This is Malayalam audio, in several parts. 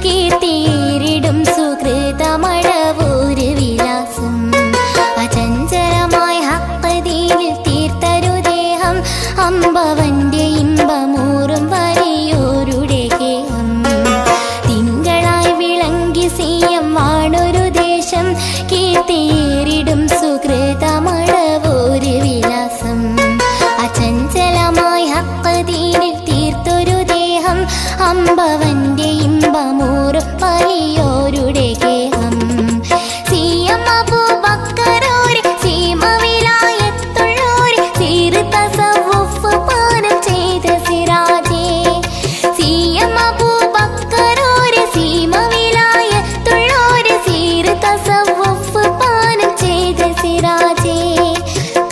കീർത്തിയേറിടും സുകൃതമഴവൂര് വിലാസം അചഞ്ചലമായ ഹഖദീനിൽ തീർത്തരു ദേഹം അമ്പവന്റെ ഇമ്പമൂറും വലിയോരുടെ ഗേഹം തിങ്കളായി വിളങ്ങി സീയം വാണൊരു ദേശം കീർത്തിയേറിടും സുകൃതമഴവൂര് വിലാസം അചഞ്ചലമായ ഹഖദീനിൽ തീർത്തൊരു ദേഹം അമ്പവന്റെ ഇമ്പമൂറും വലിയോരുടെ ഗേഹം സീയം അബൂബക്കറോര് സീമവിലായത്തുള്ളോര് സീറ് തസവുഫ് പാനം ചെയ്ത സിറാജേ സീയം അബൂബക്കറോര് സീമവിലായത്തുള്ളോര് സീറ് തസവുഫ് പാനം ചെയ്ത സിറാജേ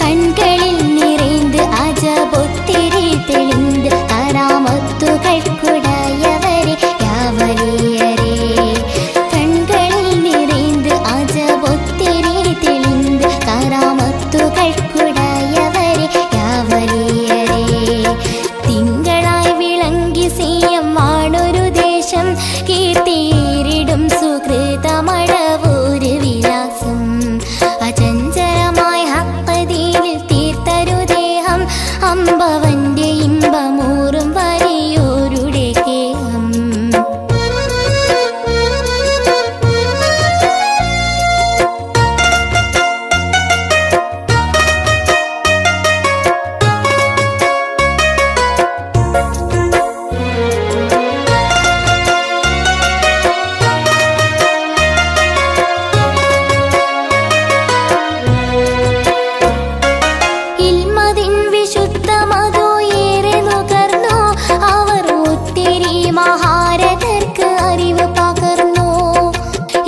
കൺകളിൽ നിറൈந்து അജബൊത്തിരി തെളിந்து കറാമത്തുകൾക്കുടയവരെ യാവലിയരേ കൺകളിൽ നിറൈந்து അജബൊത്തിരി തെളിந்து കറാമത്തുകൾക്കുടയവരെ യാവലിയരേ തിങ്കളായി വിളങ്ങി സീയം വാണൊരു ദേശം കീർത്തിയേറിടും സുകൃതമഴവൂര് വിലാസം അചഞ്ചലമായ ഹഖദീനിൽ തീർത്തരു ദേഹം അമ്പവന്റെ ഇമ്പമൂറും വലിയോരുടെ ഗേഹം ഇൽമതിൻ വിശുദ്ധമതോ ഏറെ നുകർന്നു അവർ ഒത്തിരി മഹാരഥർക്ക് അറിവ് പകർന്നു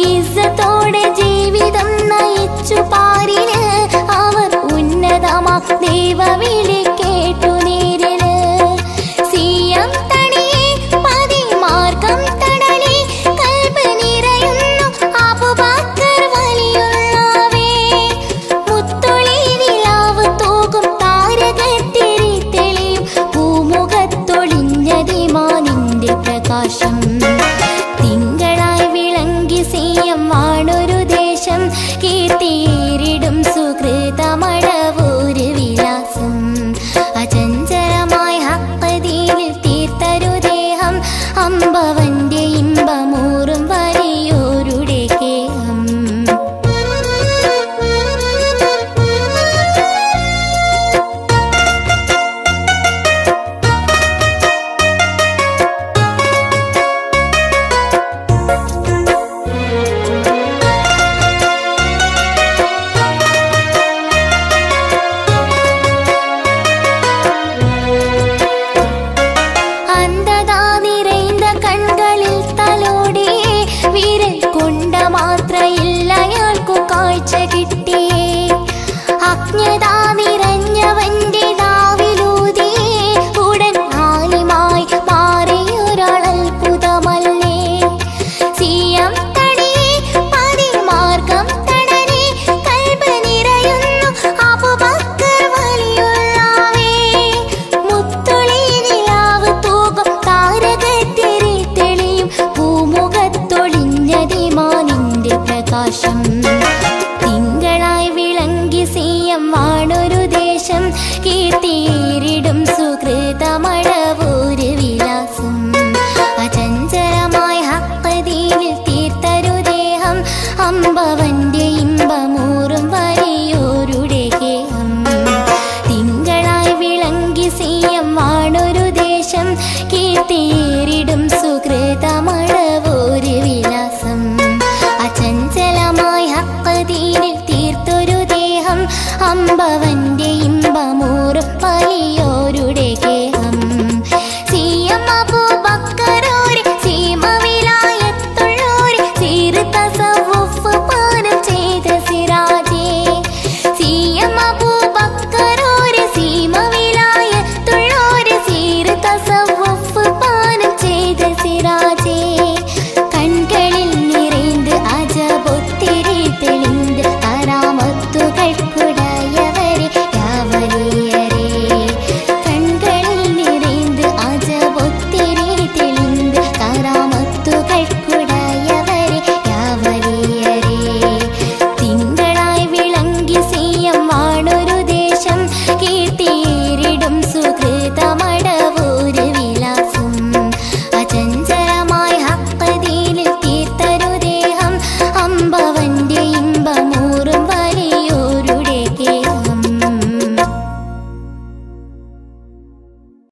ഇസ്സത്തോടെ ജീവിതം നയിച്ചു പാരിന് അവർ ഉന്നതമാ ദൈവവിളി കേട്ടു നേരിന് സീയം തണിയെ പതിമാർഗം തടലി കൽബ് നിറയുന്നു അബൂബക്കർ വലിയുള്ളവേ മുത്തൊളി നിലാവ് തൂകും താരകത്തിരി തെളിയും പൂമുഖത്തൊളിഞ്ഞതിമാനിന്റെ പ്രകാശം